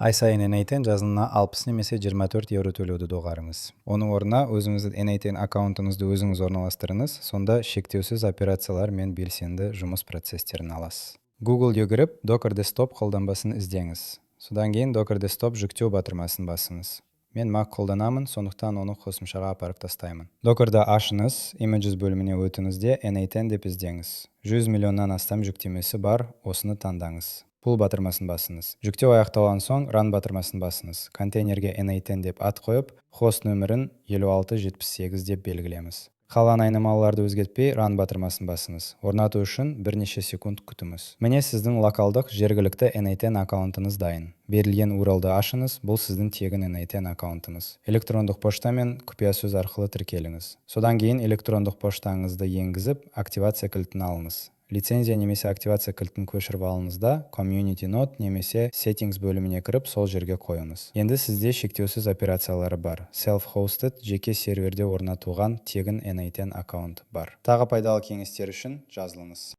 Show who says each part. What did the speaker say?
Speaker 1: Ай сайын NITen жазылына 60 немесе 24 евро төлеуді доғарыңыз. Оның орнына өзіңіздің NITen аккаунтыңызды өзіңіз орналастырыңыз, сонда шектеусіз операциялар мен белсенді жұмыс процестерін аласыз. Google-ге кіріп, Docker Desktop қолданбасын іздеңіз. Содан кейін Docker Desktop жүктеу батырмасын басыңыз. Мен Mac қолданамын, сондықтан оны қосымшаға апарып тастаймын. Docker'да ашыңыз, Images бөліміне өтіңіз де NITen деп іздеңіз. 100 миллионнан астам жүктемесі бар, осыны таңдаңыз. Pull батырмасын басыңыз. Жүктеу аяқталған соң Run батырмасын басыңыз. Контейнерге NITen деп ат қойып, хост нөмірін 5678 деп белгілеміз. Қалған айнымалыларды өзгертпей Run батырмасын басыңыз. Орнату үшін бірнеше секунд күтіңіз. Міне сіздің локалдық жергілікті NITen аккаунтыңыз дайын. Берілген URL-ды ашыңыз, бұл сіздің тегін NITen аккаунтыңыз. Электрондық поштамен құпия сөз арқылы тіркеліңіз. Содан кейін электрондық поштаңызды енгізіп, активация кілтін алыңыз. Лицензия немесе активация кілтін көшіріп алыңыз да Community Node немесе Settings бөліміне кіріп, сол жерге қойыңыз. Енді сізде шектеусіз операциялары бар. Self-hosted жеке серверде орнатылған тегін NITen аккаунт бар. Тағы пайдалы кеңестер үшін жазылыңыз.